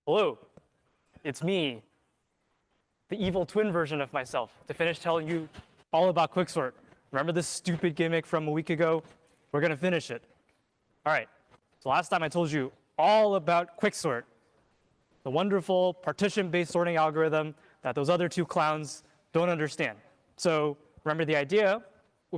Hello, it's me, the evil twin version of myself, to finish telling you all about Quicksort. Remember this stupid gimmick from a week ago? We're going to finish it. All right, so last time I told you all about Quicksort, the wonderful partition-based sorting algorithm that those other two clowns don't understand. So remember, the idea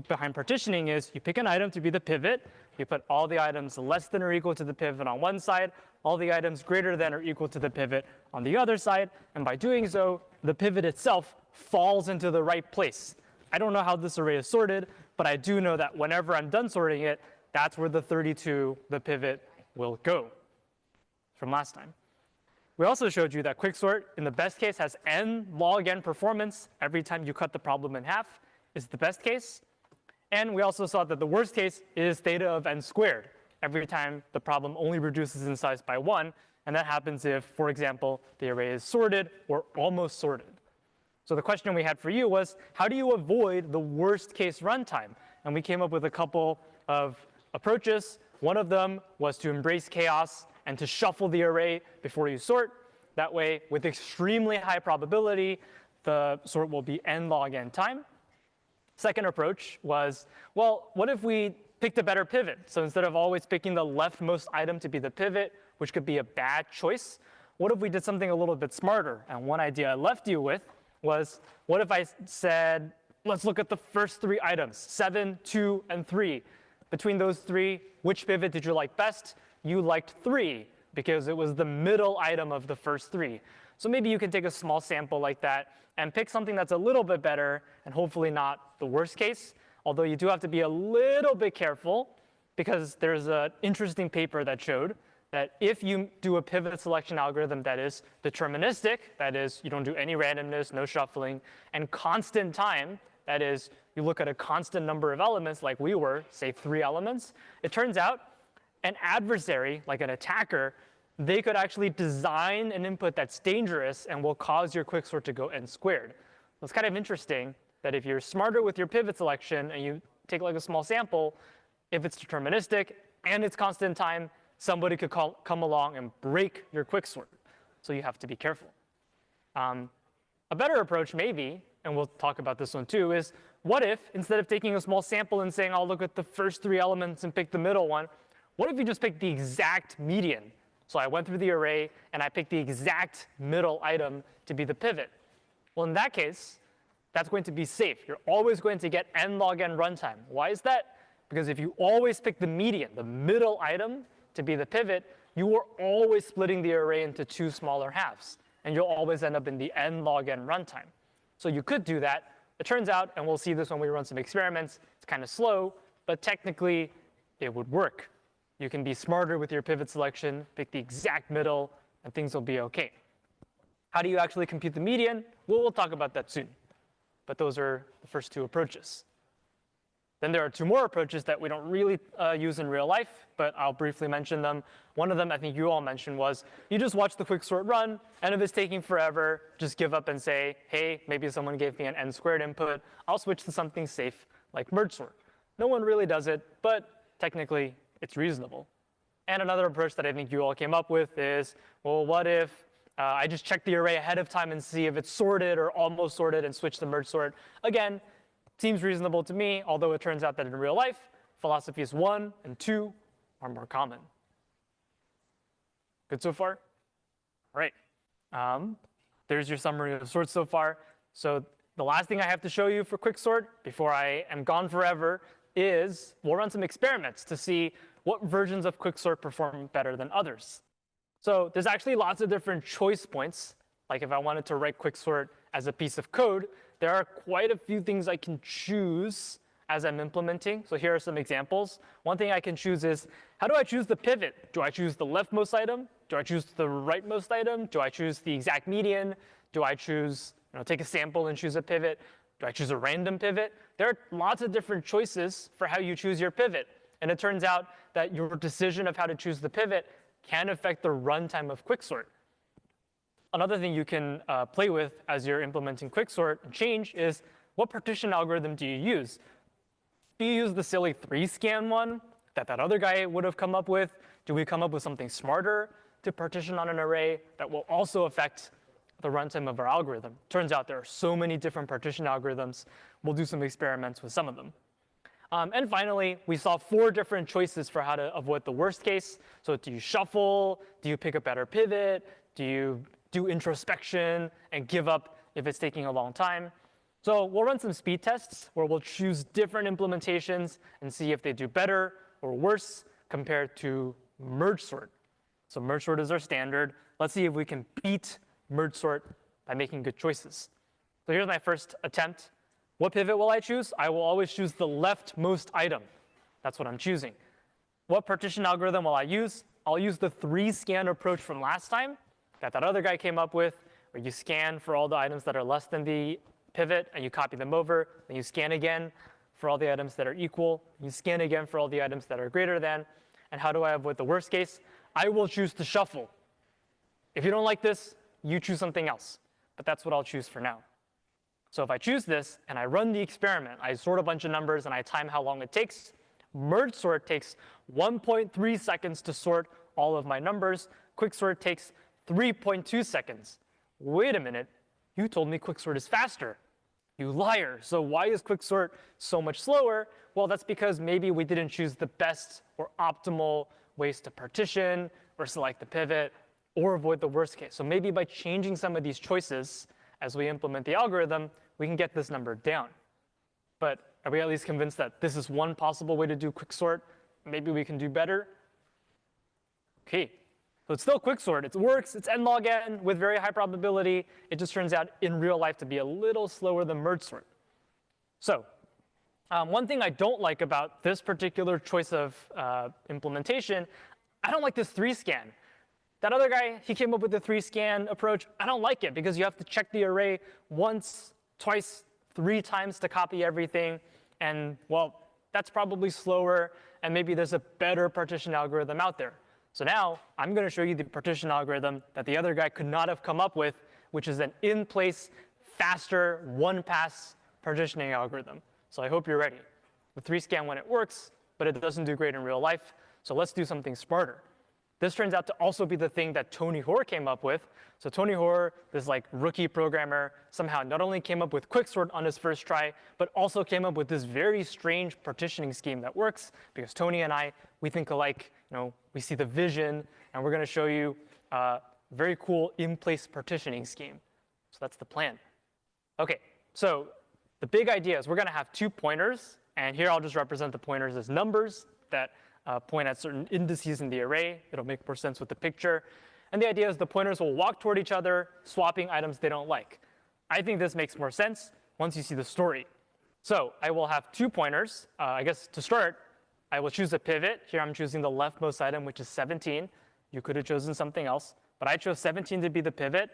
behind partitioning is you pick an item to be the pivot, you put all the items less than or equal to the pivot on one side, all the items greater than or equal to the pivot on the other side, and by doing so, the pivot itself falls into the right place. I don't know how this array is sorted, but I do know that whenever I'm done sorting it, that's where the 32, the pivot, will go from last time. We also showed you that Quicksort, in the best case, has n log n performance every time you cut the problem in half, is the best case. And we also saw that the worst case is theta of n squared every time the problem only reduces in size by 1. And that happens if, for example, the array is sorted or almost sorted. So the question we had for you was, how do you avoid the worst case runtime? And we came up with a couple of approaches. One of them was to embrace chaos and to shuffle the array before you sort. That way, with extremely high probability, the sort will be n log n time. Second approach was, well, what if we picked a better pivot? So instead of always picking the leftmost item to be the pivot, which could be a bad choice, what if we did something a little bit smarter? And one idea I left you with was, what if I said, let's look at the first three items, 7, 2, and 3. Between those three, which pivot did you like best? You liked 3 because it was the middle item of the first three. So maybe you can take a small sample like that and pick something that's a little bit better and hopefully not the worst case. Although you do have to be a little bit careful because there's an interesting paper that showed that if you do a pivot selection algorithm that is deterministic, that is, you don't do any randomness, no shuffling, and constant time, that is, you look at a constant number of elements like we were, say 3 elements, it turns out an adversary, like an attacker, they could actually design an input that's dangerous and will cause your quicksort to go n squared. So it's kind of interesting that if you're smarter with your pivot selection and you take like a small sample, if it's deterministic and it's constant time, somebody could come along and break your quicksort. So you have to be careful. A better approach maybe, and we'll talk about this one too, is what if instead of taking a small sample and saying, I'll look at the first 3 elements and pick the middle one, what if you just pick the exact median? So I went through the array and I picked the exact middle item to be the pivot. Well, in that case, that's going to be safe. You're always going to get n log n runtime. Why is that? Because if you always pick the median, the middle item, to be the pivot, you are always splitting the array into 2 smaller halves. And you'll always end up in the n log n runtime. So you could do that. It turns out, and we'll see this when we run some experiments, it's kind of slow, but technically it would work. You can be smarter with your pivot selection, pick the exact middle, and things will be OK. How do you actually compute the median? Well, we'll talk about that soon. But those are the first 2 approaches. Then there are 2 more approaches that we don't really use in real life, but I'll briefly mention them. One of them I think you all mentioned was you just watch the quicksort run, and if it's taking forever, just give up and say, hey, maybe someone gave me an n squared input. I'll switch to something safe like merge sort. No one really does it, but technically it's reasonable. And another approach that I think you all came up with is, well, what if I just check the array ahead of time and see if it's sorted or almost sorted and switch to merge sort? Again, seems reasonable to me, although it turns out that in real life, philosophies 1 and 2 are more common. Good so far? All right. There's your summary of sorts so far. So the last thing I have to show you for Quicksort before I am gone forever is we'll run some experiments to see what versions of Quicksort perform better than others. So there's actually lots of different choice points. Like if I wanted to write Quicksort as a piece of code, there are quite a few things I can choose as I'm implementing. So here are some examples. One thing I can choose is, how do I choose the pivot? Do I choose the leftmost item? Do I choose the rightmost item? Do I choose the exact median? Do I choose, take a sample and choose a pivot? Do I choose a random pivot? There are lots of different choices for how you choose your pivot. And it turns out that your decision of how to choose the pivot can affect the runtime of Quicksort. Another thing you can play with as you're implementing Quicksort and change is, what partition algorithm do you use? Do you use the silly 3-scan one that other guy would have come up with? Do we come up with something smarter? to partition on an array that will also affect the runtime of our algorithm. Turns out there are so many different partition algorithms. We'll do some experiments with some of them. And finally, we saw 4 different choices for how to avoid the worst case. So do you shuffle? Do you pick a better pivot? Do you do introspection and give up if it's taking a long time? So we'll run some speed tests where we'll choose different implementations and see if they do better or worse compared to merge sort. So merge sort is our standard. Let's see if we can beat merge sort by making good choices. So here's my first attempt. What pivot will I choose? I will always choose the leftmost item. That's what I'm choosing. What partition algorithm will I use? I'll use the 3-scan approach from last time that other guy came up with, where you scan for all the items that are less than the pivot, and you copy them over. Then you scan again for all the items that are equal. You scan again for all the items that are greater than. And how do I avoid the worst case? I will choose to shuffle. If you don't like this, you choose something else. But that's what I'll choose for now. So if I choose this and I run the experiment, I sort a bunch of numbers and I time how long it takes. Merge sort takes 1.3 seconds to sort all of my numbers. Quicksort takes 3.2 seconds. Wait a minute, you told me Quicksort is faster. You liar. So why is Quicksort so much slower? Well, that's because maybe we didn't choose the best or optimal ways to partition or select the pivot or avoid the worst case. So maybe by changing some of these choices as we implement the algorithm, we can get this number down. But are we at least convinced that this is one possible way to do quicksort? Maybe we can do better? OK, so it's still quicksort. It works. It's n log n with very high probability. It just turns out in real life to be a little slower than merge sort. So one thing I don't like about this particular choice of implementation, I don't like this 3-scan. That other guy, he came up with the 3-scan approach. I don't like it because you have to check the array once, twice, 3 times to copy everything. And well, that's probably slower. And maybe there's a better partition algorithm out there. So now I'm going to show you the partition algorithm that the other guy could not have come up with, which is an in-place, faster, one-pass partitioning algorithm. So I hope you're ready. The 3-scan when it works, but it doesn't do great in real life. So let's do something smarter. This turns out to also be the thing that Tony Hoare came up with. So Tony Hoare, this like rookie programmer, somehow not only came up with quicksort on his first try, but also came up with this very strange partitioning scheme that works because Tony and I, we think alike. We see the vision, and we're going to show you a very cool in-place partitioning scheme. So that's the plan. OK, so the big idea is we're going to have 2 pointers. And here I'll just represent the pointers as numbers that point at certain indices in the array. It'll make more sense with the picture. And the idea is the pointers will walk toward each other, swapping items they don't like. I think this makes more sense once you see the story. So I will have 2 pointers. I guess to start, I will choose a pivot. Here I'm choosing the leftmost item, which is 17. You could have chosen something else. But I chose 17 to be the pivot.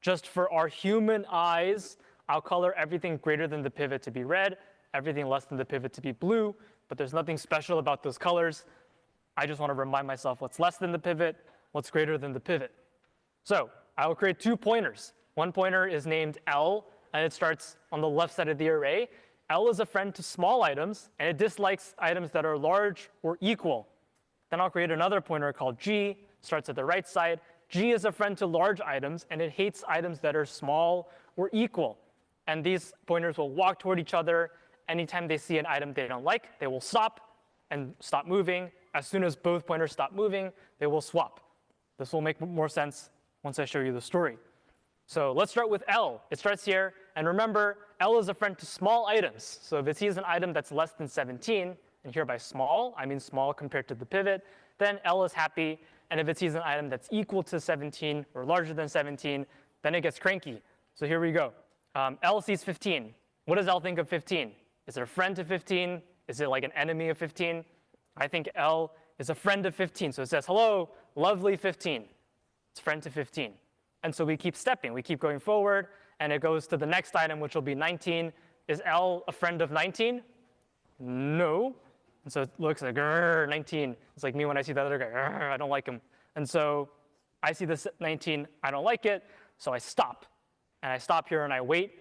Just for our human eyes, I'll color everything greater than the pivot to be red, everything less than the pivot to be blue. But there's nothing special about those colors. I just want to remind myself what's less than the pivot, what's greater than the pivot. So I will create 2 pointers. One pointer is named L, and it starts on the left side of the array. L is a friend to small items, and it dislikes items that are large or equal. Then I'll create another pointer called G, starts at the right side. G is a friend to large items, and it hates items that are small or equal. And these pointers will walk toward each other. Anytime they see an item they don't like, they will stop and stop moving. As soon as both pointers stop moving, they will swap. This will make more sense once I show you the story. So let's start with L. It starts here. And remember, L is a friend to small items. So if it sees an item that's less than 17, and here by small, I mean small compared to the pivot, then L is happy. And if it sees an item that's equal to 17 or larger than 17, then it gets cranky. So here we go. L sees 15. What does L think of 15? Is it a friend to 15? Is it like an enemy of 15? I think L is a friend of 15. So it says, hello, lovely 15. It's friend to 15. And so we keep stepping. We keep going forward. And it goes to the next item, which will be 19. Is L a friend of 19? No. And so it looks like 19. It's like me when I see the other guy. I don't like him. And so I see this 19. I don't like it. So I stop. And I stop here and I wait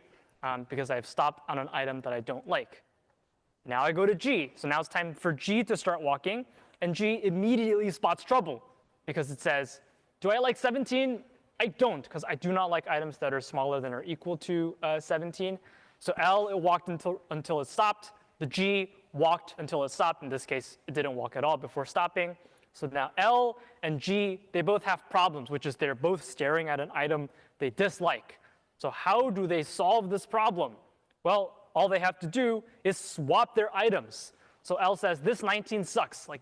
because I've stopped on an item that I don't like. Now I go to G. So now it's time for G to start walking. And G immediately spots trouble because it says, Do I like 17? I don't, because I do not like items that are smaller than or equal to 17. So L, it walked until it stopped. The G walked until it stopped. In this case, it didn't walk at all before stopping. So now L and G, they both have problems, which is they're both staring at an item they dislike. So how do they solve this problem? Well, all they have to do is swap their items. So L says, this 19 sucks. Like,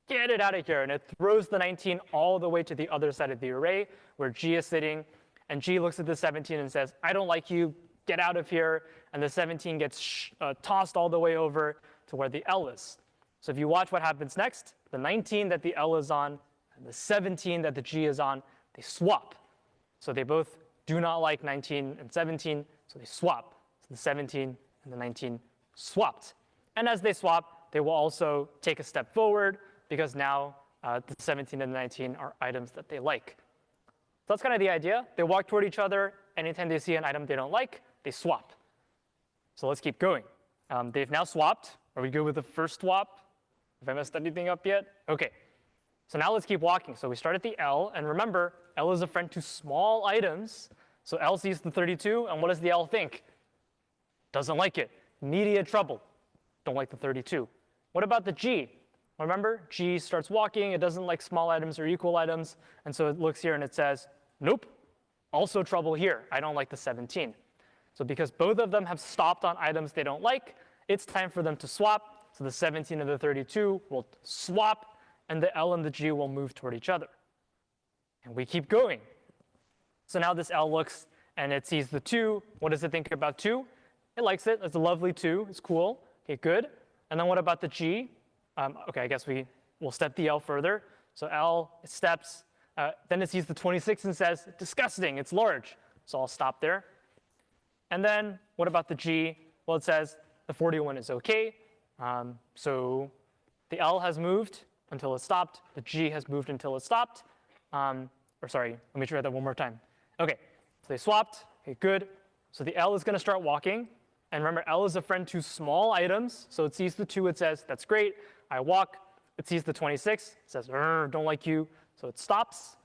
get it out of here. And it throws the 19 all the way to the other side of the array where G is sitting. And G looks at the 17 and says, I don't like you. Get out of here. And the 17 gets tossed all the way over to where the L is. So if you watch what happens next, the 19 that the L is on and the 17 that the G is on, they swap. So they both do not like 19 and 17, so they swap. So the 17 and the 19 swapped. And as they swap, they will also take a step forward because now the 17 and the 19 are items that they like. So that's kind of the idea. They walk toward each other. Anytime they see an item they don't like, they swap. So let's keep going. They've now swapped. Are we good with the first swap? Have I messed anything up yet? OK. So now let's keep walking. So we start at the L. And remember, L is a friend to small items. So L sees the 32. And what does the L think? Doesn't like it. Immediate trouble. Don't like the 32. What about the G? Remember, G starts walking. It doesn't like small items or equal items. And so it looks here and it says, nope, also trouble here. I don't like the 17. So because both of them have stopped on items they don't like, it's time for them to swap. So the 17 and the 32 will swap, and the L and the G will move toward each other. And we keep going. So now this L looks, and it sees the 2. What does it think about 2? It likes it. It's a lovely 2. It's cool. OK, good. And then what about the G? OK, I guess we'll step the L further. So L steps. Then it sees the 26 and says, disgusting. It's large. So I'll stop there. And then what about the G? Well, it says the 41 is OK. So the L has moved until it stopped. The G has moved until it stopped. Or sorry, let me try that one more time. OK, so they swapped. OK, good. So the L is going to start walking. And remember, L is a friend to small items. So it sees the 2. It says, that's great. I walk. It sees the 26. It says, don't like you. So it stops.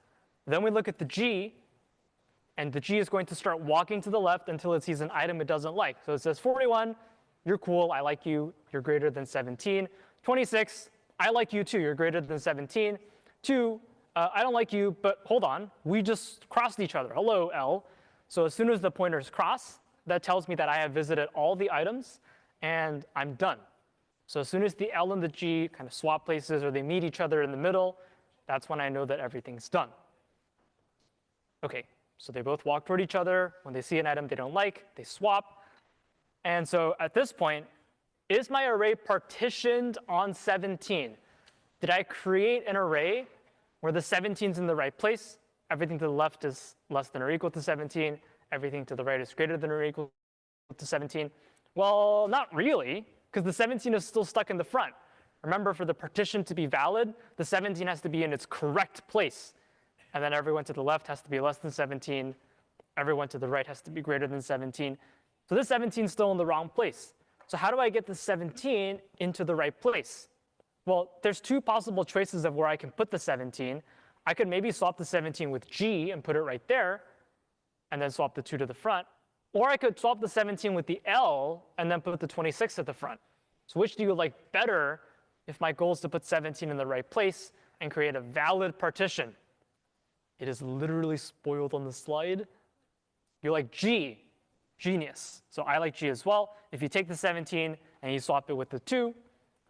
Then we look at the G. And the G is going to start walking to the left until it sees an item it doesn't like. So it says, 41, you're cool. I like you. You're greater than 17. 26, I like you too. You're greater than 17. 2, I don't like you, but hold on. We just crossed each other. Hello, L. So as soon as the pointers cross, that tells me that I have visited all the items, and I'm done. So as soon as the L and the G kind of swap places or they meet each other in the middle, that's when I know that everything's done. OK, so they both walk toward each other. When they see an item they don't like, they swap. And so at this point, is my array partitioned on 17? Did I create an array where the 17 is in the right place? Everything to the left is less than or equal to 17. Everything to the right is greater than or equal to 17. Well, not really, because the 17 is still stuck in the front. Remember, for the partition to be valid, the 17 has to be in its correct place. And then everyone to the left has to be less than 17. Everyone to the right has to be greater than 17. So this 17 is still in the wrong place. So how do I get the 17 into the right place? Well, there's 2 possible choices of where I can put the 17. I could maybe swap the 17 with G and put it right there, and then swap the 2 to the front. Or I could swap the 17 with the L and then put the 26 at the front. So which do you like better if my goal is to put 17 in the right place and create a valid partition? It is literally spoiled on the slide. You like G. Genius. So I like G as well. If you take the 17 and you swap it with the 2,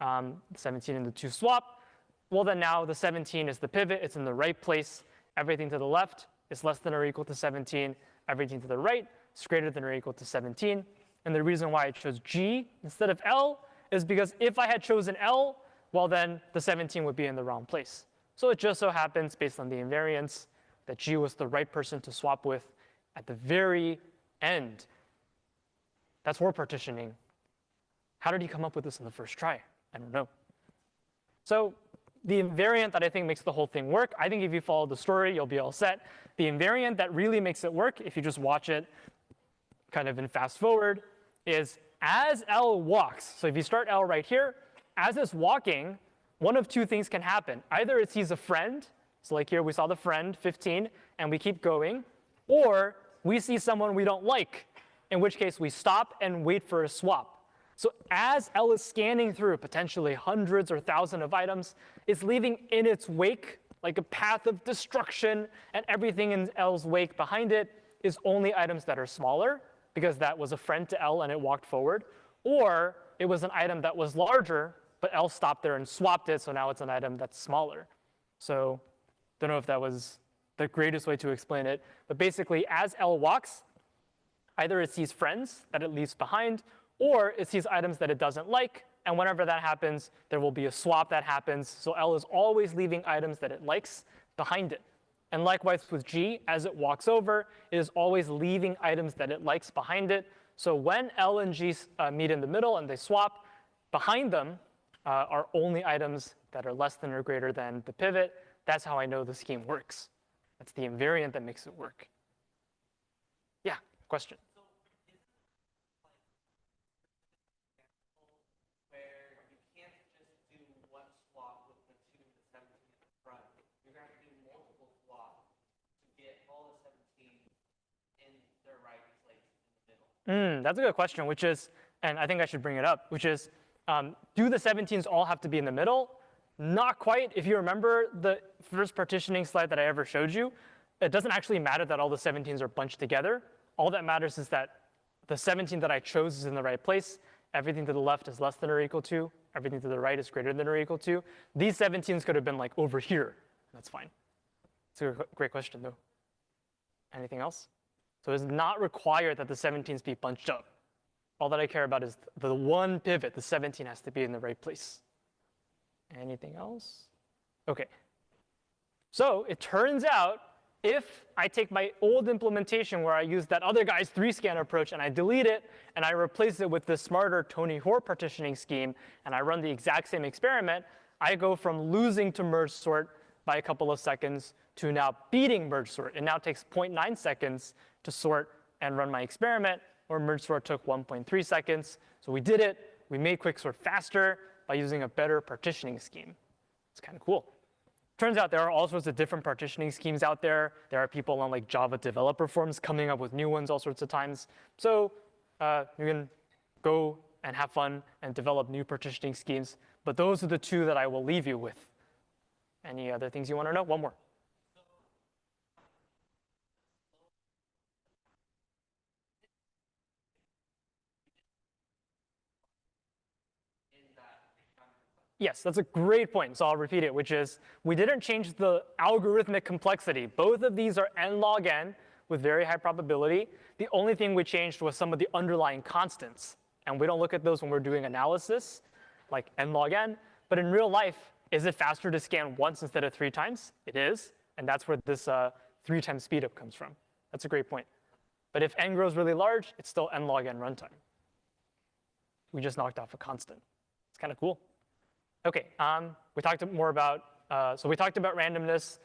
the 17 and the 2 swap, well, then now the 17 is the pivot. It's in the right place. Everything to the left is less than or equal to 17. Everything to the right is greater than or equal to 17. And the reason why I chose G instead of L is because if I had chosen L, well, then the 17 would be in the wrong place. So it just so happens, based on the invariance, that G was the right person to swap with at the very end. That's word partitioning. How did he come up with this in the first try? I don't know. So the invariant that I think makes the whole thing work, I think if you follow the story, you'll be all set. The invariant that really makes it work, if you just watch it kind of in fast forward, is as L walks. So if you start L right here, as it's walking, one of 2 things can happen. Either it sees a friend So like here, we saw the friend, 15, and we keep going. Or we see someone we don't like, in which case we stop and wait for a swap. So as L is scanning through potentially hundreds or thousands of items, it's leaving in its wake like a path of destruction, and everything in L's wake behind it is only items that are smaller, because that was a friend to L and it walked forward. Or it was an item that was larger, but L stopped there and swapped it, so now it's an item that's smaller. So don't know if that was the greatest way to explain it. But basically, as L walks, either it sees friends that it leaves behind, or it sees items that it doesn't like. And whenever that happens, there will be a swap that happens. So L is always leaving items that it likes behind it. And likewise with G, as it walks over, it is always leaving items that it likes behind it. So when L and G meet in the middle and they swap, behind them are only items that are less than or greater than the pivot. That's how I know the scheme works. That's the invariant that makes it work. Yeah, question? So is it like where you can't just do one swap with the 2 to 17 in the front? You're going to do multiple swaps to get all the 17 in their right place in the middle. That's a good question, which is, and I think I should bring it up, which is, do the 17s all have to be in the middle? Not quite. If you remember the first partitioning slide that I ever showed you, it doesn't actually matter that all the 17s are bunched together. All that matters is that the 17 that I chose is in the right place. Everything to the left is less than or equal to. Everything to the right is greater than or equal to. These 17s could have been like over here. That's fine. It's a great question, though. Anything else? So it's not required that the 17s be bunched up. All that I care about is the one pivot. The 17 has to be in the right place. Anything else? OK. So it turns out, if I take my old implementation where I use that other guy's 3-scan approach and I delete it and I replace it with the smarter Tony Hoare partitioning scheme and I run the exact same experiment, I go from losing to merge sort by a couple of seconds to now beating merge sort. It now takes 0.9 seconds to sort and run my experiment, where merge sort took 1.3 seconds. So we did it. We made Quicksort faster by using a better partitioning scheme. It's kind of cool. Turns out there are all sorts of different partitioning schemes out there. There are people on like Java developer forums coming up with new ones all sorts of times. So you can go and have fun and develop new partitioning schemes. But those are the two that I will leave you with. Any other things you want to know? One more. Yes, that's a great point. So I'll repeat it, which is we didn't change the algorithmic complexity. Both of these are n log n with very high probability. The only thing we changed was some of the underlying constants. And we don't look at those when we're doing analysis, like n log n. But in real life, is it faster to scan once instead of 3 times? It is. And that's where this 3 times speedup comes from. That's a great point. But if n grows really large, it's still n log n runtime. We just knocked off a constant. It's kind of cool. OK, we talked more about, so we talked about randomness.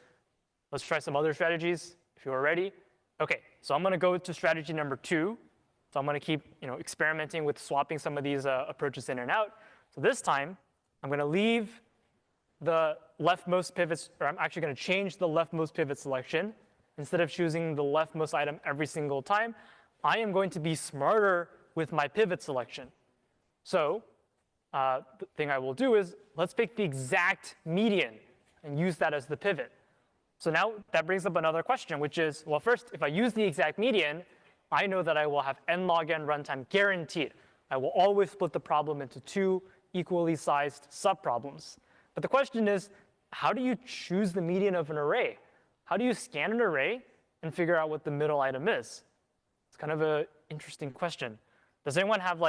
Let's try some other strategies if you are ready. OK, so I'm going to go to strategy number 2. So I'm going to keep experimenting with swapping some of these approaches in and out. So this time, I'm going to leave the leftmost pivots, or I'm actually going to change the leftmost pivot selection. Instead of choosing the leftmost item every single time, I am going to be smarter with my pivot selection. So the thing I will do is let's pick the exact median and use that as the pivot. So now that brings up another question, which is, well, first, if I use the exact median, I know that I will have n log n runtime guaranteed. I will always split the problem into 2 equally sized subproblems. But the question is, how do you choose the median of an array? How do you scan an array and figure out what the middle item is? It's kind of an interesting question. Does anyone have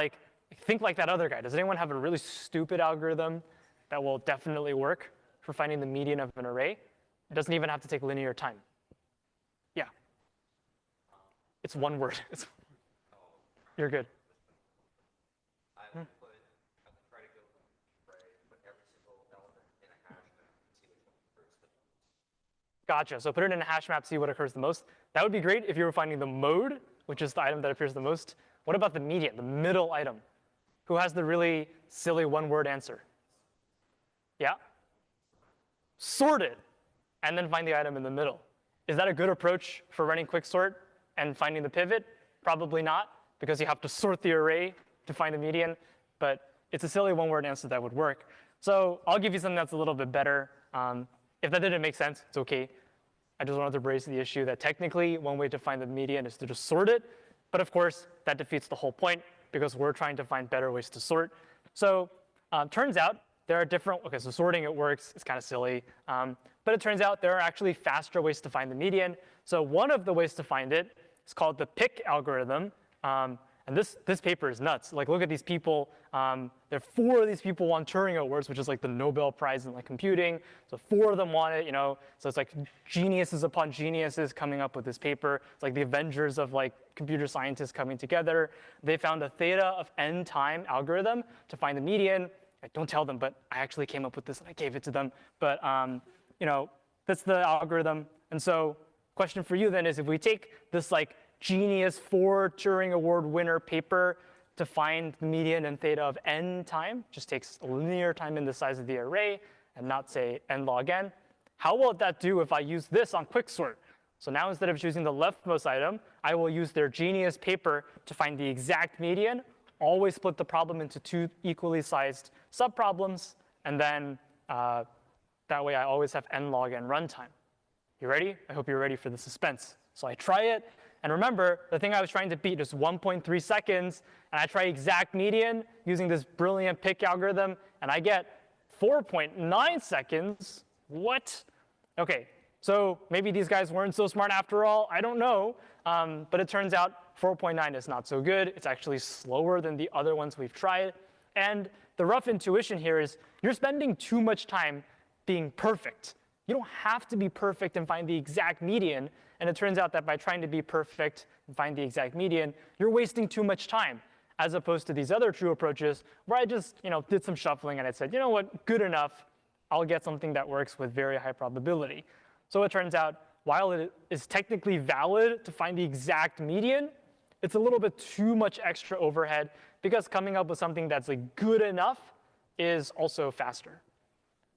think like that other guy. Does anyone have a really stupid algorithm that will definitely work for finding the median of an array? It doesn't even have to take linear time. Yeah. It's one word. You're good. I would try to go for an array, put every single element in a hash map and see which one occurs the most. Gotcha. So put it in a hash map, see what occurs the most. That would be great if you were finding the mode, which is the item that appears the most. What about the median, the middle item? Who has the really silly one-word answer? Yeah? Sorted. and then find the item in the middle. Is that a good approach for running Quicksort and finding the pivot? Probably not, because you have to sort the array to find the median, but it's a silly one-word answer that would work. So I'll give you something that's a little bit better. If that didn't make sense, it's OK. I just wanted to raise the issue that technically one way to find the median is to just sort it. But of course, that defeats the whole point, because we're trying to find better ways to sort. So turns out there are different, OK, so sorting it works. It's kind of silly. But it turns out there are actually faster ways to find the median. So one of the ways to find it is called the pick algorithm. And this paper is nuts. Like, look at these people. There are 4 of these people won Turing Awards, which is like the Nobel Prize in like computing. So 4 of them won it, So it's like geniuses upon geniuses coming up with this paper. It's like the Avengers of like computer scientists coming together. They found a theta of n time algorithm to find the median. Don't tell them, but I actually came up with this and I gave it to them. But that's the algorithm. And so question for you then is, if we take this like genius 4 Turing Award winner paper to find the median and theta of n time, just takes a linear time in the size of the array and not say n log n, how will that do if I use this on Quicksort? So now instead of choosing the leftmost item, I will use their genius paper to find the exact median, always split the problem into 2 equally sized subproblems, and then that way I always have n log n runtime. You ready? I hope you're ready for the suspense. So I try it. And remember, the thing I was trying to beat is 1.3 seconds. And I try exact median using this brilliant pick algorithm. And I get 4.9 seconds. What? OK, so maybe these guys weren't so smart after all. I don't know. But it turns out 4.9 is not so good. It's actually slower than the other ones we've tried. And the rough intuition here is you're spending too much time being perfect. You don't have to be perfect and find the exact median. And it turns out that by trying to be perfect and find the exact median, you're wasting too much time, as opposed to these other true approaches where I just did some shuffling and I said, you know what, good enough. I'll get something that works with very high probability. So it turns out, while it is technically valid to find the exact median, it's a little bit too much extra overhead, because coming up with something that's like good enough is also faster.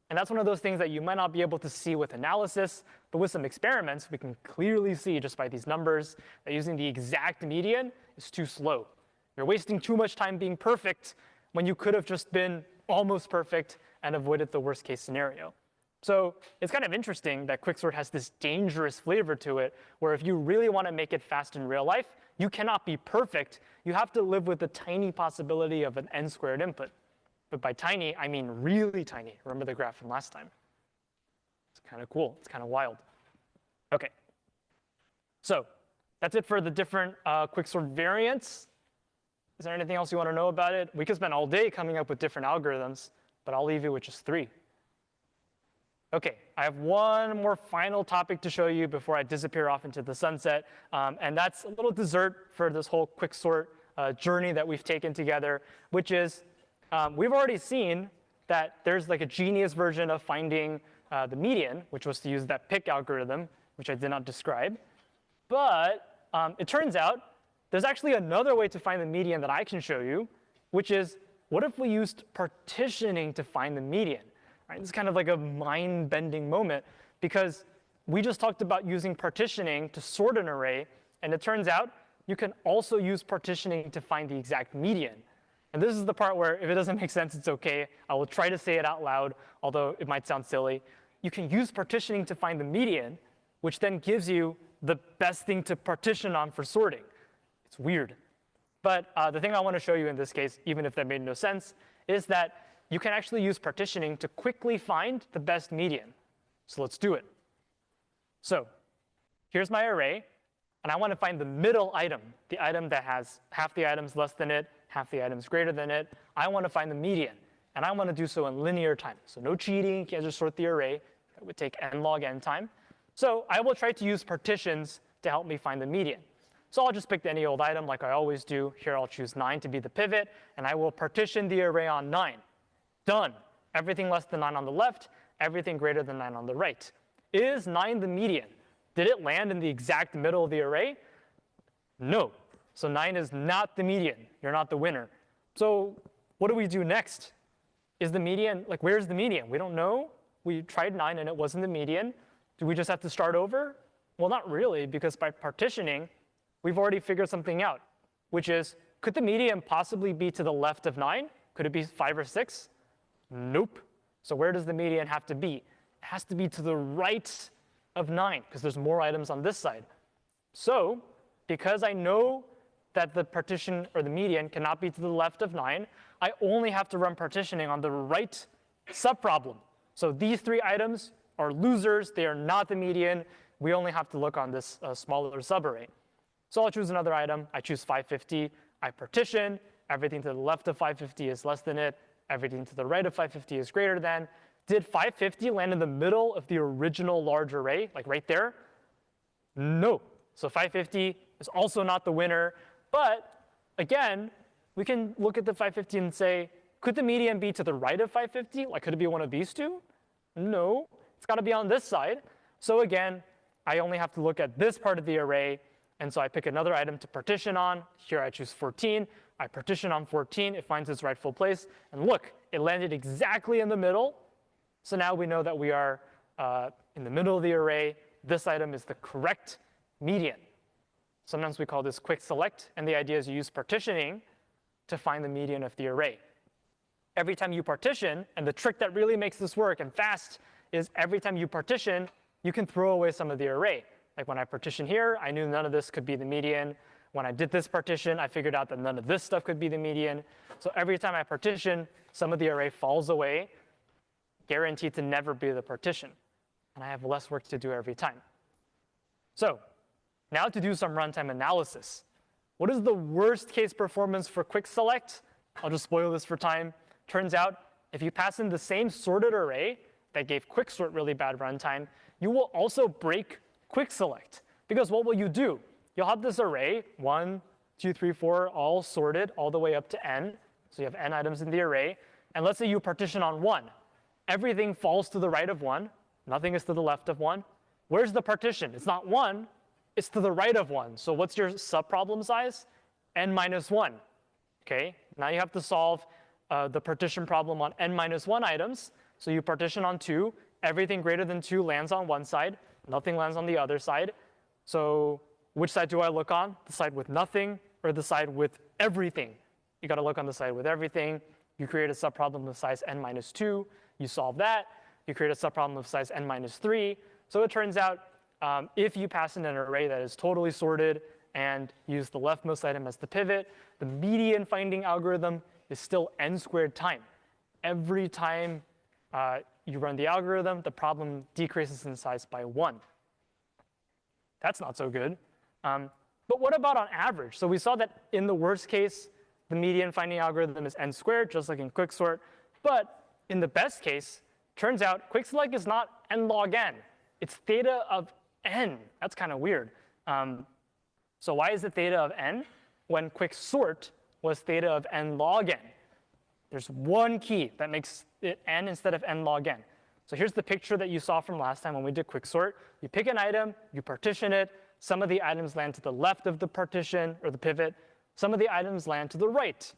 And that's one of those things that you might not be able to see with analysis, but with some experiments, we can clearly see just by these numbers that using the exact median is too slow. You're wasting too much time being perfect when you could have just been almost perfect and avoided the worst case scenario. So it's kind of interesting that Quicksort has this dangerous flavor to it, where if you really want to make it fast in real life, you cannot be perfect. You have to live with the tiny possibility of an n-squared input. But by tiny, I mean really tiny. Remember the graph from last time? It's kind of cool. It's kind of wild. OK. So that's it for the different Quicksort variants. Is there anything else you want to know about it? We could spend all day coming up with different algorithms, but I'll leave you with just 3. OK, I have one more final topic to show you before I disappear off into the sunset. And that's a little dessert for this whole Quicksort journey that we've taken together, which is we've already seen that there's like a genius version of finding the median, which was to use that pick algorithm, which I did not describe. But it turns out there's actually another way to find the median that I can show you, which is, what if we used partitioning to find the median? Right? It's kind of like a mind-bending moment, because we just talked about using partitioning to sort an array. And it turns out you can also use partitioning to find the exact median. And this is the part where, if it doesn't make sense, it's OK. I will try to say it out loud, although it might sound silly. You can use partitioning to find the median, which then gives you the best thing to partition on for sorting. It's weird. But the thing I want to show you in this case, even if that made no sense, is that you can actually use partitioning to quickly find the best median. So let's do it. So here's my array. And I want to find the middle item, the item that has half the items less than it, half the items greater than it. I want to find the median. And I want to do so in linear time. So no cheating. You can't just sort the array. That would take n log n time. So I will try to use partitions to help me find the median. So I'll just pick any old item like I always do. Here I'll choose 9 to be the pivot. And I will partition the array on 9. Done. Everything less than 9 on the left, everything greater than 9 on the right. Is 9 the median? Did it land in the exact middle of the array? No. So 9 is not the median. You're not the winner. So what do we do next? Is the median, like, where's the median? We don't know. We tried 9 and it wasn't the median. Do we just have to start over? Well, not really, because by partitioning, we've already figured something out, which is, could the median possibly be to the left of 9? Could it be 5 or 6? Nope. So where does the median have to be? It has to be to the right of 9, because there's more items on this side. So because I know that the partition or the median cannot be to the left of 9, I only have to run partitioning on the right subproblem. So these 3 items are losers. They are not the median. We only have to look on this smaller subarray. So I'll choose another item. I choose 550. I partition. Everything to the left of 550 is less than it. Everything to the right of 550 is greater than. Did 550 land in the middle of the original large array, like right there? No. So 550 is also not the winner. But again, we can look at the 550 and say, could the median be to the right of 550? Like, could it be one of these two? No. It's got to be on this side. So again, I only have to look at this part of the array. And so I pick another item to partition on. Here I choose 14. I partition on 14. It finds its rightful place. And look, it landed exactly in the middle. So now we know that we are in the middle of the array. This item is the correct median. Sometimes we call this quick select. And the idea is you use partitioning to find the median of the array. Every time you partition, and the trick that really makes this work and fast is every time you partition, you can throw away some of the array. Like when I partition here, I knew none of this could be the median. When I did this partition, I figured out that none of this stuff could be the median. So every time I partition, some of the array falls away, guaranteed to never be the partition. And I have less work to do every time. So now to do some runtime analysis. What is the worst case performance for quick select? I'll just spoil this for time. Turns out, if you pass in the same sorted array that gave Quicksort really bad runtime, you will also break quick select. Because what will you do? You'll have this array, 1, 2, 3, 4, all sorted all the way up to n. So you have n items in the array. And let's say you partition on 1. Everything falls to the right of 1. Nothing is to the left of 1. Where's the partition? It's not 1. It's to the right of 1. So what's your subproblem size? n minus 1. Okay, now you have to solve the partition problem on n minus 1 items. So you partition on 2. Everything greater than 2 lands on one side. Nothing lands on the other side. So which side do I look on? The side with nothing or the side with everything? You got to look on the side with everything. You create a subproblem of size n minus 2. You solve that. You create a subproblem of size n minus 3. So it turns out if you pass in an array that is totally sorted and use the leftmost item as the pivot, the median finding algorithm is still n squared time. Every time you run the algorithm, the problem decreases in size by 1. That's not so good. But what about on average? So we saw that in the worst case, the median finding algorithm is n squared, just like in Quicksort. But in the best case, turns out QuickSelect is not n log n. It's theta of n. That's kind of weird. So why is it theta of n when Quicksort was theta of n log n? There's one key that makes it n instead of n log n. So here's the picture that you saw from last time when we did Quicksort. You pick an item, you partition it. Some of the items land to the left of the partition or the pivot. Some of the items land to the right.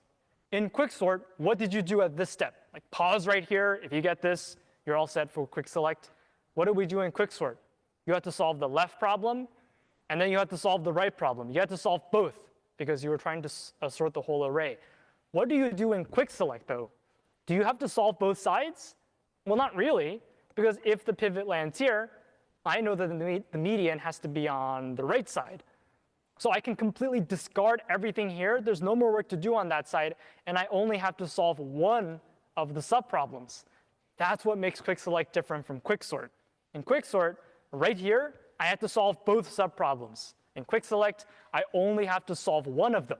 In Quicksort, what did you do at this step? Like pause right here. If you get this, you're all set for quick select. What did we do in Quicksort? You had to solve the left problem, and then you had to solve the right problem. You had to solve both because you were trying to sort the whole array. What do you do in quick select, though? Do you have to solve both sides? Well, not really, because if the pivot lands here, I know that the median has to be on the right side. So I can completely discard everything here. There's no more work to do on that side, and I only have to solve one of the subproblems. That's what makes quick select different from Quicksort. In Quicksort, right here, I have to solve both subproblems. In quick select, I only have to solve one of them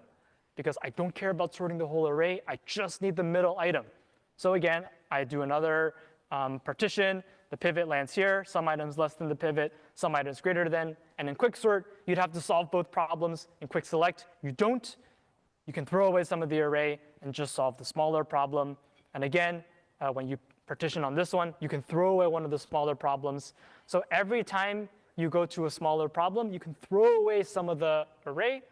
because I don't care about sorting the whole array. I just need the middle item. So again, I do another partition. The pivot lands here. Some items less than the pivot, some items greater than. And in Quicksort, you'd have to solve both problems. In quick select, you don't. You can throw away some of the array and just solve the smaller problem. And again, when you partition on this one, you can throw away one of the smaller problems. So every time you go to a smaller problem, you can throw away some of the array.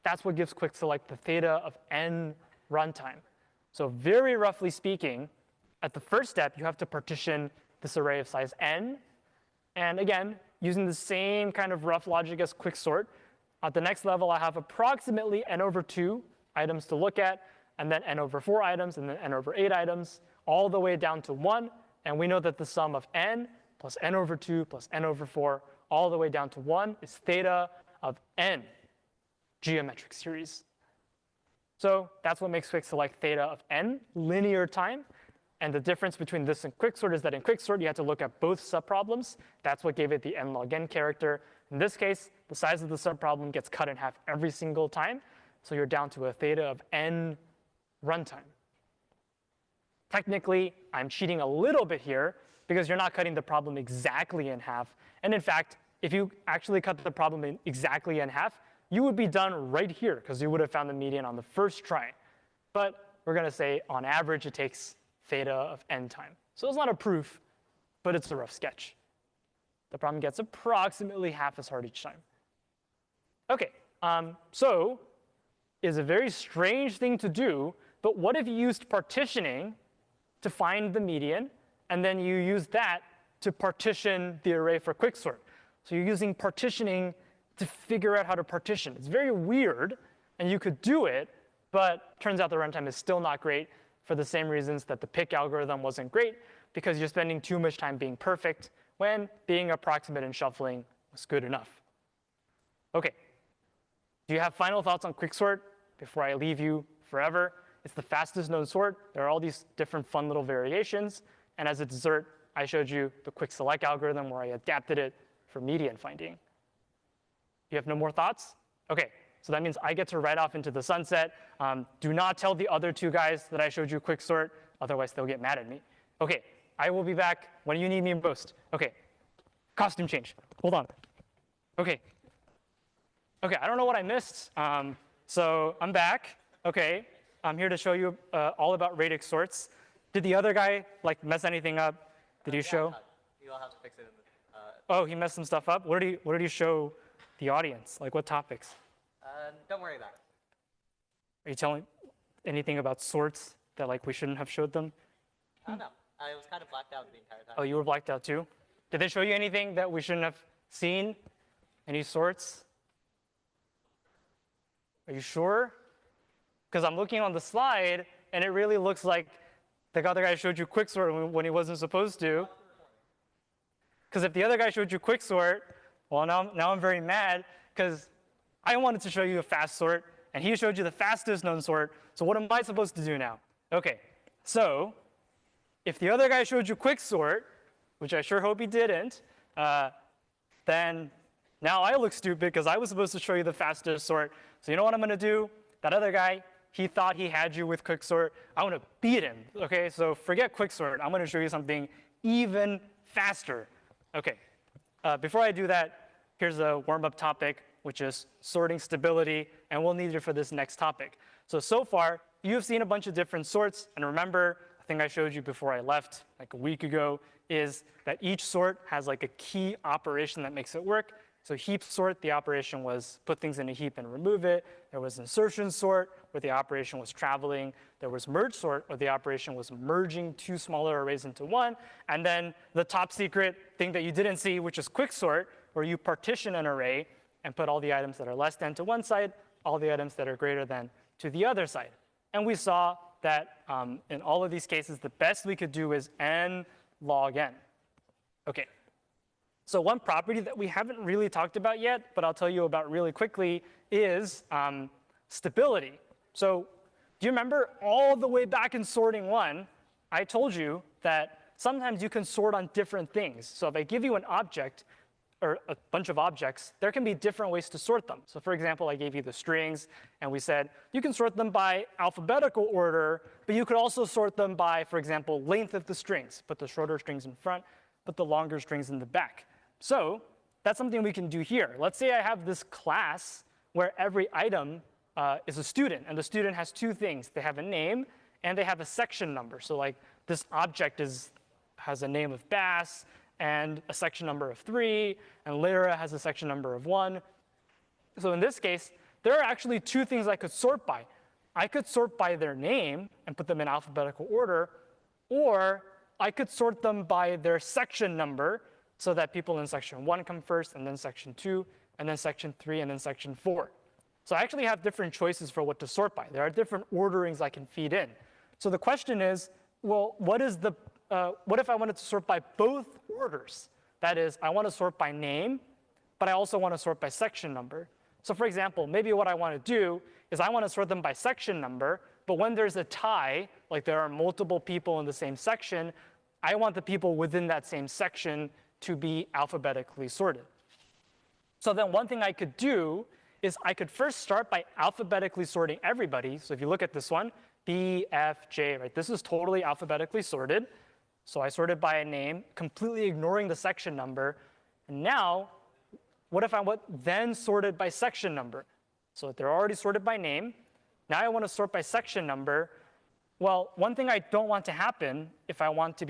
That's what gives quick select the theta of n runtime. So very roughly speaking, at the first step, you have to partition this array of size n. And again, using the same kind of rough logic as Quicksort, at the next level, I have approximately n over 2 items to look at, and then n over 4 items, and then n over 8 items, all the way down to 1. And we know that the sum of n plus n over 2 plus n over 4, all the way down to 1, is theta of n geometric series. So that's what makes Quick select theta of n, linear time. And the difference between this and Quicksort is that in Quicksort, you had to look at both subproblems. That's what gave it the n log n character. In this case, the size of the subproblem gets cut in half every single time. So you're down to a theta of n runtime. Technically, I'm cheating a little bit here because you're not cutting the problem exactly in half. And in fact, if you actually cut the problem exactly in half, you would be done right here because you would have found the median on the first try. But we're going to say on average it takes theta of n time. So it's not a proof, but it's a rough sketch. The problem gets approximately half as hard each time. OK, so it's a very strange thing to do. But what if you used partitioning to find the median, and then you use that to partition the array for Quicksort? So you're using partitioning to figure out how to partition. It's very weird, and you could do it, but turns out the runtime is still not great for the same reasons that the pick algorithm wasn't great, because you're spending too much time being perfect when being approximate and shuffling was good enough. OK, do you have final thoughts on Quicksort before I leave you forever? It's the fastest known sort. There are all these different fun little variations. And as a dessert, I showed you the quick select algorithm where I adapted it for median finding. You have no more thoughts? OK, so that means I get to ride off into the sunset. Do not tell the other two guys that I showed you Quicksort. Otherwise, they'll get mad at me. OK, I will be back when you need me most. OK, costume change. Hold on. OK, I don't know what I missed. So I'm back. OK, I'm here to show you all about Radix sorts. Did the other guy mess anything up? Did he show? You'll have to fix it in the, Oh, he messed some stuff up? What did he show the audience? Like what topics? don't worry about it. Are you telling anything about sorts that we shouldn't have showed them? No, I was kind of blacked out the entire time. Oh, you were blacked out too? Did they show you anything that we shouldn't have seen? Any sorts? Are you sure? Because I'm looking on the slide, and it really looks like the other guy showed you Quicksort when he wasn't supposed to. Because if the other guy showed you Quicksort, well, now I'm very mad, because I wanted to show you a fast sort, and he showed you the fastest known sort. So what am I supposed to do now? OK, so if the other guy showed you Quicksort, which I sure hope he didn't, then now I look stupid because I was supposed to show you the fastest sort. So you know what I'm going to do? That other guy, he thought he had you with Quicksort. I want to beat him. OK, so forget Quicksort. I'm going to show you something even faster. OK, before I do that, here's a warm-up topic, which is sorting stability. And we'll need it for this next topic. So far, you've seen a bunch of different sorts. And remember, the thing I showed you before I left a week ago is that each sort has a key operation that makes it work. So heap sort, the operation was put things in a heap and remove it. There was insertion sort, where the operation was traveling. There was merge sort, where the operation was merging two smaller arrays into one. And then the top secret thing that you didn't see, which is quicksort, where you partition an array and put all the items that are less than to one side, all the items that are greater than to the other side. And we saw that in all of these cases, the best we could do is n log n. OK. So one property that we haven't really talked about yet, but I'll tell you about really quickly, is stability. So do you remember all the way back in sorting 1, I told you that sometimes you can sort on different things. So if I give you an object, or a bunch of objects, there can be different ways to sort them. So for example, I gave you the strings, and we said you can sort them by alphabetical order, but you could also sort them by, for example, length of the strings. Put the shorter strings in front, put the longer strings in the back. So that's something we can do here. Let's say I have this class where every item is a student, and the student has two things. They have a name, and they have a section number. So this object has a name of Bass, and a section number of 3, and Lyra has a section number of 1. So in this case, there are actually two things I could sort by. I could sort by their name and put them in alphabetical order, or I could sort them by their section number so that people in section 1 come first, and then section 2, and then section 3, and then section 4. So I actually have different choices for what to sort by. There are different orderings I can feed in. So the question is, well, what if I wanted to sort by both orders? That is, I want to sort by name, but I also want to sort by section number. So for example, maybe what I want to do is I want to sort them by section number, but when there's a tie, like there are multiple people in the same section, I want the people within that same section to be alphabetically sorted. So then one thing I could do is I could first start by alphabetically sorting everybody. So if you look at this one, B, F, J, right? This is totally alphabetically sorted. So I sorted by a name, completely ignoring the section number. And now, what if I then sorted by section number? So they're already sorted by name. Now I want to sort by section number. Well, one thing I don't want to happen if I want the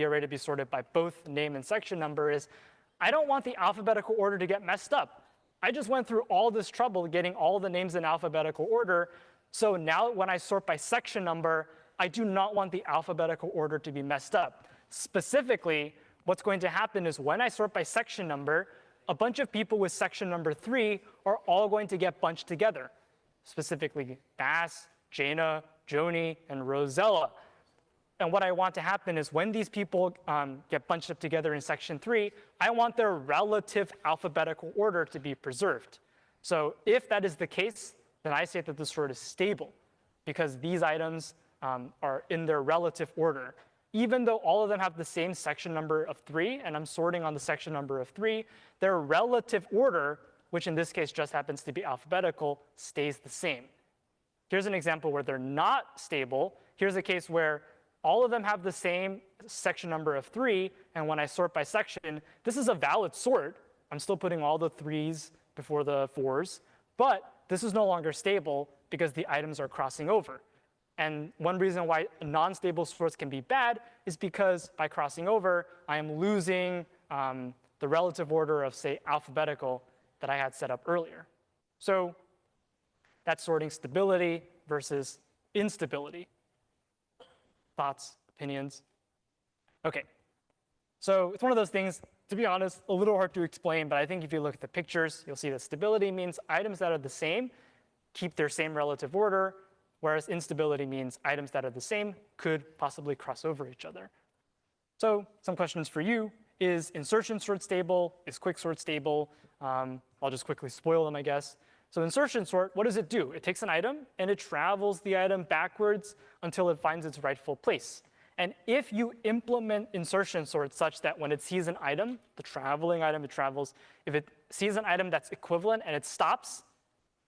array to be sorted by both name and section number is I don't want the alphabetical order to get messed up. I just went through all this trouble getting all the names in alphabetical order. So now when I sort by section number, I do not want the alphabetical order to be messed up. Specifically, what's going to happen is when I sort by section number, a bunch of people with section number 3 are all going to get bunched together. Specifically, Bass, Jaina, Joni, and Rosella. And what I want to happen is when these people get bunched up together in section 3, I want their relative alphabetical order to be preserved. So if that is the case, then I say that the sort is stable because these items are in their relative order. Even though all of them have the same section number of 3, and I'm sorting on the section number of 3, their relative order, which in this case just happens to be alphabetical, stays the same. Here's an example where they're not stable. Here's a case where all of them have the same section number of 3, and when I sort by section, this is a valid sort. I'm still putting all the 3s before the 4s, but this is no longer stable because the items are crossing over. And one reason why non-stable sorts can be bad is because by crossing over, I am losing the relative order of, say, alphabetical that I had set up earlier. So that's sorting stability versus instability. Thoughts, opinions? OK. So it's one of those things, to be honest, a little hard to explain. But I think if you look at the pictures, you'll see that stability means items that are the same keep their same relative order, whereas instability means items that are the same could possibly cross over each other. So some questions for you. Is insertion sort stable? Is quicksort stable? I'll just quickly spoil them, I guess. So insertion sort, what does it do? It takes an item, and it travels the item backwards until it finds its rightful place. And if you implement insertion sort such that when it sees an item, the traveling item it travels, if it sees an item that's equivalent and it stops,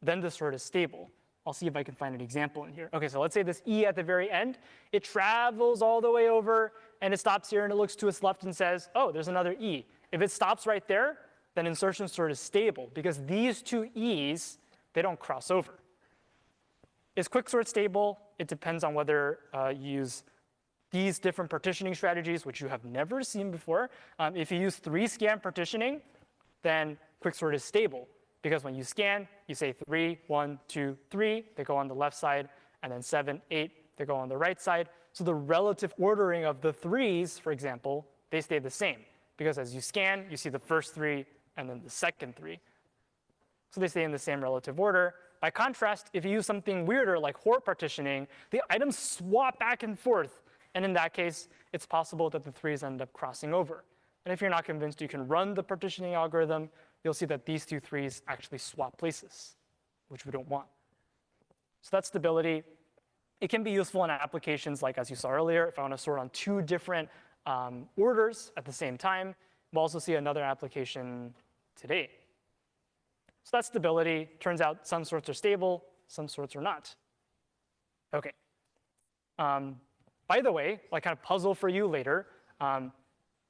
then the sort is stable. I'll see if I can find an example in here. OK, so let's say this E at the very end. It travels all the way over, and it stops here, and it looks to its left and says, oh, there's another E. If it stops right there, then insertion sort is stable, because these two E's, they don't cross over. Is quicksort stable? It depends on whether you use these different partitioning strategies, which you have never seen before. If you use 3-scan partitioning, then quicksort is stable. Because when you scan, you say 3, 1, 2, 3, they go on the left side, and then 7, 8, they go on the right side. So the relative ordering of the 3s, for example, they stay the same. Because as you scan, you see the first 3 and then the second 3. So they stay in the same relative order. By contrast, if you use something weirder like Hort partitioning, the items swap back and forth. And in that case, it's possible that the 3s end up crossing over. And if you're not convinced, you can run the partitioning algorithm. You'll see that these two 3s actually swap places, which we don't want. So that's stability. It can be useful in applications like, as you saw earlier, if I want to sort on 2 different orders at the same time. We'll also see another application today. So that's stability. Turns out some sorts are stable, some sorts are not. OK. By the way, like kind of puzzle for you later,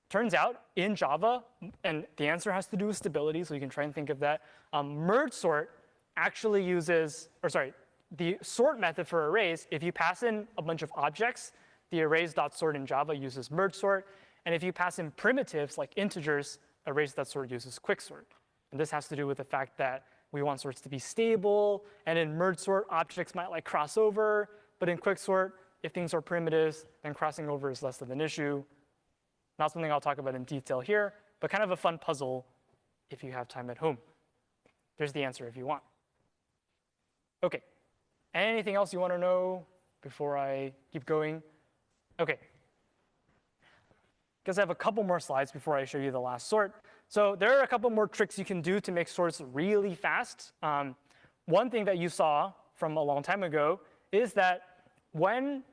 turns out in Java, and the answer has to do with stability, so you can try and think of that, merge sort actually uses, the sort method for arrays, if you pass in a bunch of objects, the arrays.sort in Java uses merge sort. And if you pass in primitives like integers, arrays.sort uses quicksort. And this has to do with the fact that we want sorts to be stable. And in merge sort, objects might like cross over. But in quicksort, if things are primitives, then crossing over is less of an issue. Not something I'll talk about in detail here, but kind of a fun puzzle if you have time at home. There's the answer if you want. OK. Anything else you want to know before I keep going? OK. Guess I have a couple more slides before I show you the last sort. So there are a couple more tricks you can do to make sorts really fast. One thing that you saw from a long time ago is that when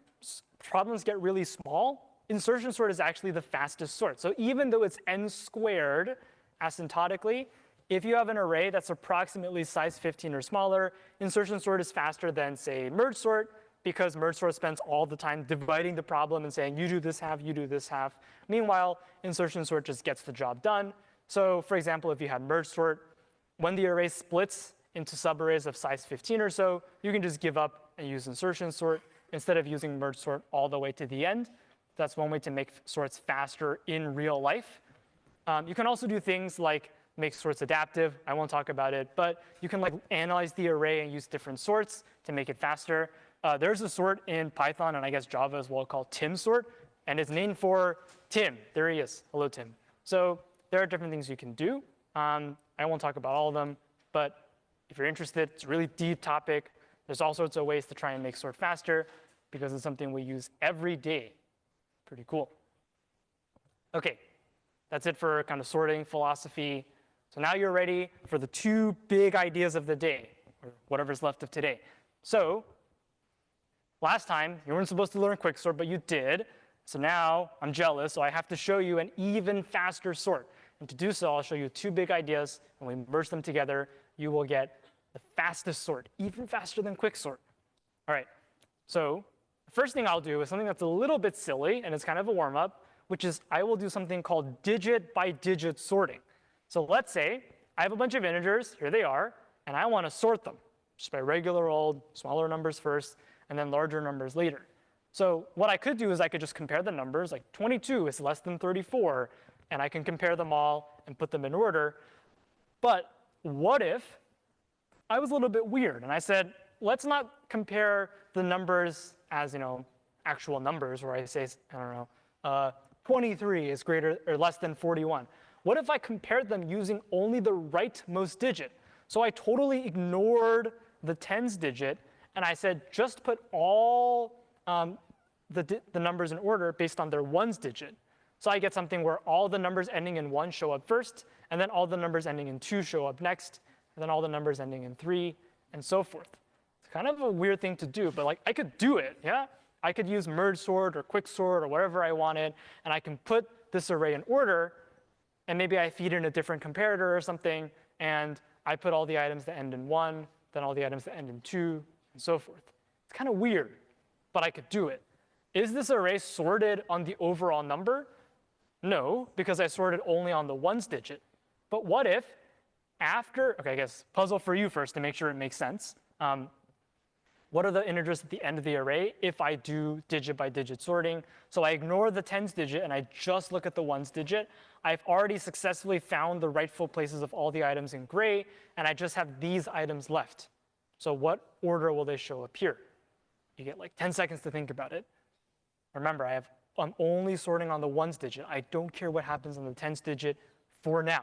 problems get really small, insertion sort is actually the fastest sort. So even though it's n squared asymptotically, if you have an array that's approximately size 15 or smaller, insertion sort is faster than, say, merge sort, because merge sort spends all the time dividing the problem and saying, you do this half, you do this half. Meanwhile, insertion sort just gets the job done. So for example, if you had merge sort, when the array splits into subarrays of size 15 or so, you can just give up and use insertion sort instead of using merge sort all the way to the end. That's one way to make sorts faster in real life. You can also do things like make sorts adaptive. I won't talk about it, but you can like analyze the array and use different sorts to make it faster. There's a sort in Python and I guess Java as well called Tim sort, and it's named for Tim. There he is. Hello, Tim. So there are different things you can do. I won't talk about all of them, but if you're interested, it's a really deep topic. There's all sorts of ways to try and make sort faster because it's something we use every day. Pretty cool. OK, that's it for kind of sorting philosophy. So now you're ready for the two big ideas of the day, or whatever's left of today. So last time, you weren't supposed to learn Quicksort, but you did. So now I'm jealous, so I have to show you an even faster sort. And to do so, I'll show you two big ideas, and when we merge them together, you will get the fastest sort, even faster than Quicksort. All right, so the first thing I'll do is something that's a little bit silly, and it's kind of a warm-up, which is I will do something called digit-by-digit sorting. So let's say I have a bunch of integers, here they are, and I want to sort them just by regular old smaller numbers first, and then larger numbers later. So what I could do is I could just compare the numbers, like 22 is less than 34, and I can compare them all and put them in order. But what if I was a little bit weird, and I said, let's not compare the numbers as actual numbers, where I say, I don't know, 23 is greater or less than 41. What if I compared them using only the rightmost digit? So I totally ignored the tens digit, and I said, just put all the numbers in order based on their ones digit. So I get something where all the numbers ending in 1 show up first, and then all the numbers ending in 2 show up next, and then all the numbers ending in 3, and so forth. It's kind of a weird thing to do, but like I could do it, yeah? I could use merge sort or quicksort or whatever I wanted, and I can put this array in order, and maybe I feed in a different comparator or something, and I put all the items that end in 1, then all the items that end in 2, and so forth. It's kind of weird, but I could do it. Is this array sorted on the overall number? No, because I sorted only on the ones digit. But what if after, OK, I guess puzzle for you first to make sure it makes sense. What are the integers at the end of the array if I do digit by digit sorting? So I ignore the tens digit and I just look at the ones digit. I've already successfully found the rightful places of all the items in gray, and I just have these items left. So what order will they show up here? You get like 10 seconds to think about it. Remember, I'm only sorting on the ones digit. I don't care what happens on the tens digit for now.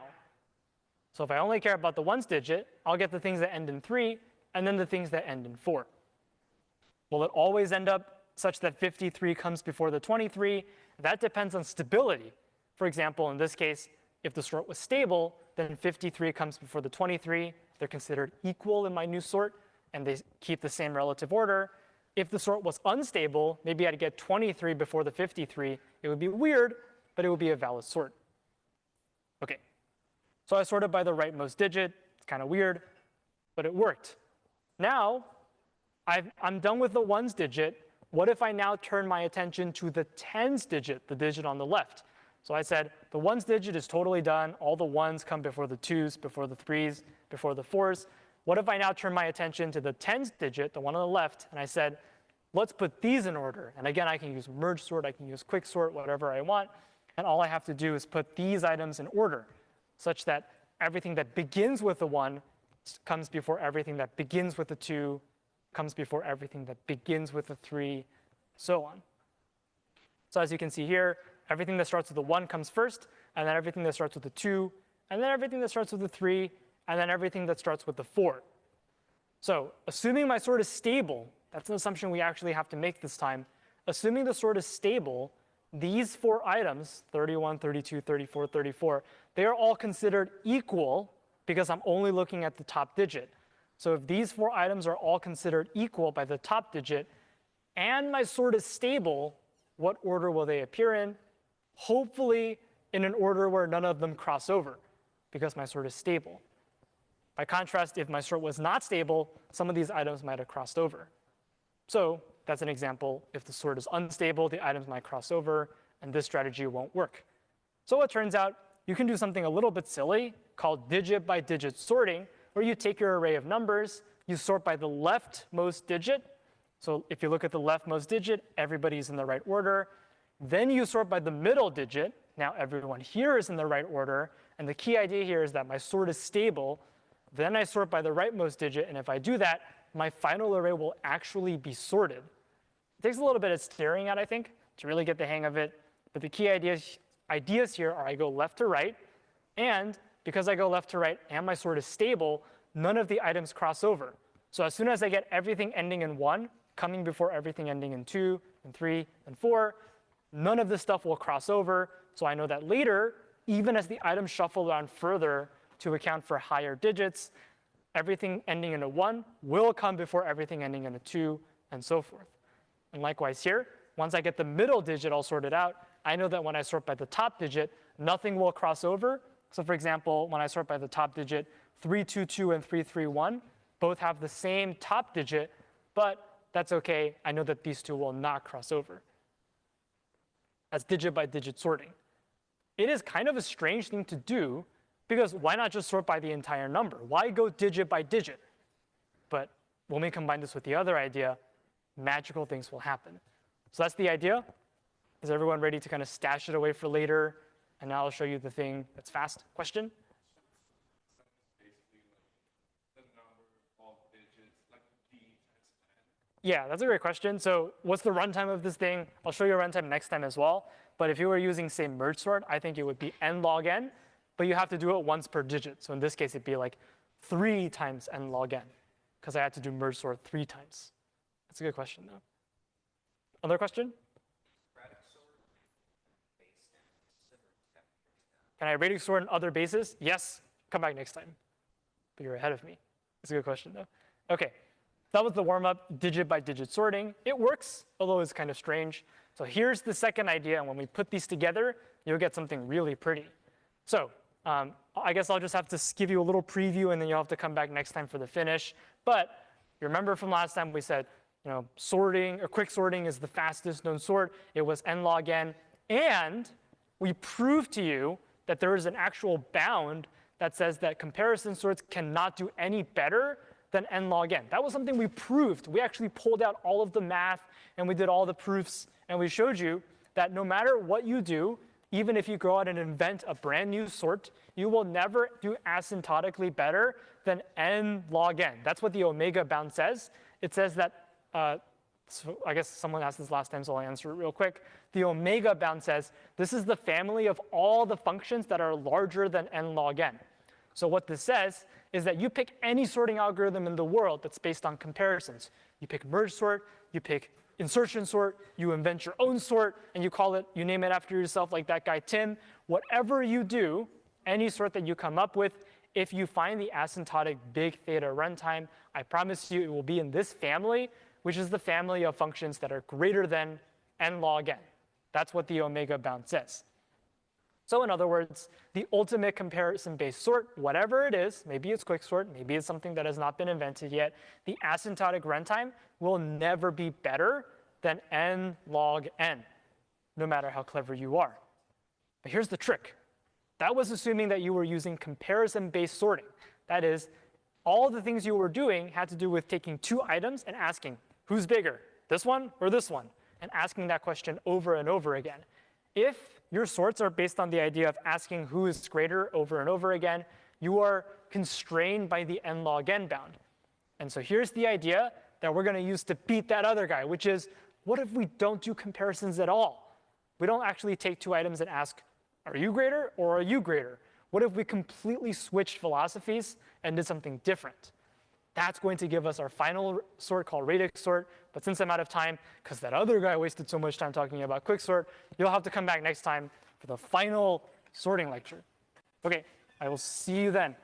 So if I only care about the ones digit, I'll get the things that end in 3 and then the things that end in 4. Will it always end up such that 53 comes before the 23? That depends on stability. For example, in this case, if the sort was stable, then 53 comes before the 23. They're considered equal in my new sort, and they keep the same relative order. If the sort was unstable, maybe I'd get 23 before the 53. It would be weird, but it would be a valid sort. OK, so I sorted by the rightmost digit. It's kind of weird, but it worked. Now, I'm done with the ones digit. What if I now turn my attention to the tens digit, the digit on the left? So I said, the ones digit is totally done. All the ones come before the 2s, before the 3s, before the 4s. What if I now turn my attention to the tens digit, the one on the left, and I said, let's put these in order. And again, I can use merge sort, I can use quicksort, whatever I want. And all I have to do is put these items in order, such that everything that begins with a 1 comes before everything that begins with a 2, comes before everything that begins with a 3, so on. So as you can see here, everything that starts with a 1 comes first, and then everything that starts with a 2, and then everything that starts with a 3, and then everything that starts with a 4. So assuming my sort is stable, that's an assumption we actually have to make this time. Assuming the sort is stable, these 4 items, 31, 32, 34, 34, they are all considered equal because I'm only looking at the top digit. So if these 4 items are all considered equal by the top digit, and my sort is stable, what order will they appear in? Hopefully in an order where none of them cross over, because my sort is stable. By contrast, if my sort was not stable, some of these items might have crossed over. So that's an example. If the sort is unstable, the items might cross over, and this strategy won't work. So it turns out you can do something a little bit silly called digit by digit sorting, where you take your array of numbers, you sort by the leftmost digit. So if you look at the leftmost digit, everybody's in the right order. Then you sort by the middle digit. Now everyone here is in the right order. And the key idea here is that my sort is stable. Then I sort by the rightmost digit. And if I do that, my final array will actually be sorted. It takes a little bit of staring at, I think, to really get the hang of it. But the key ideas here are I go left to right. And because I go left to right and my sort is stable, none of the items cross over. So as soon as I get everything ending in 1, coming before everything ending in 2, and 3, and 4, none of this stuff will cross over. So I know that later, even as the items shuffle around further to account for higher digits, everything ending in a 1 will come before everything ending in a 2, and so forth. And likewise here, once I get the middle digit all sorted out, I know that when I sort by the top digit, nothing will cross over. So for example, when I sort by the top digit, 322 and 331 both have the same top digit, but that's OK. I know that these two will not cross over. That's digit by digit sorting. It is kind of a strange thing to do, because why not just sort by the entire number? Why go digit by digit? But when we combine this with the other idea, magical things will happen. So that's the idea. Is everyone ready to kind of stash it away for later? And now I'll show you the thing that's fast. Question? Yeah, that's a great question. So what's the runtime of this thing? I'll show you a runtime next time as well. But if you were using, say, merge sort, I think it would be n log n. But you have to do it once per digit. So in this case, it'd be like 3 times n log n, because I had to do merge sort 3 times. That's a good question, though. Other question? Can I radix sort in other bases? Yes. Come back next time. But you're ahead of me. That's a good question, though. OK. That was the warm-up, digit by digit sorting. It works, although it's kind of strange. So here's the second idea. And when we put these together, you'll get something really pretty. So I guess I'll just have to give you a little preview, and then you'll have to come back next time for the finish. But you remember from last time we said, sorting or quick sorting is the fastest known sort. It was n log n. And we proved to you that there is an actual bound that says that comparison sorts cannot do any better than n log n. That was something we proved. We actually pulled out all of the math, and we did all the proofs. And we showed you that no matter what you do, even if you go out and invent a brand new sort, you will never do asymptotically better than n log n. That's what the omega bound says. It says that, so I guess someone asked this last time, so I'll answer it real quick. The omega bound says this is the family of all the functions that are larger than n log n. So what this says is that you pick any sorting algorithm in the world that's based on comparisons. You pick merge sort, you pick insertion sort, you invent your own sort, and you name it after yourself like that guy Tim. Whatever you do, any sort that you come up with, if you find the asymptotic big theta runtime, I promise you it will be in this family, which is the family of functions that are greater than n log n. That's what the omega bound says. So in other words, the ultimate comparison-based sort, whatever it is, maybe it's quicksort, maybe it's something that has not been invented yet, the asymptotic runtime will never be better than n log n, no matter how clever you are. But here's the trick. That was assuming that you were using comparison-based sorting. That is, all the things you were doing had to do with taking 2 items and asking, who's bigger, this one or this one? And asking that question over and over again. If your sorts are based on the idea of asking who is greater over and over again, you are constrained by the n log n bound. And so here's the idea that we're going to use to beat that other guy, which is, what if we don't do comparisons at all? We don't actually take two items and ask, are you greater or are you greater? What if we completely switched philosophies and did something different? That's going to give us our final sort called Radix sort. But since I'm out of time, because that other guy wasted so much time talking about Quicksort, you'll have to come back next time for the final sorting lecture. OK, I will see you then.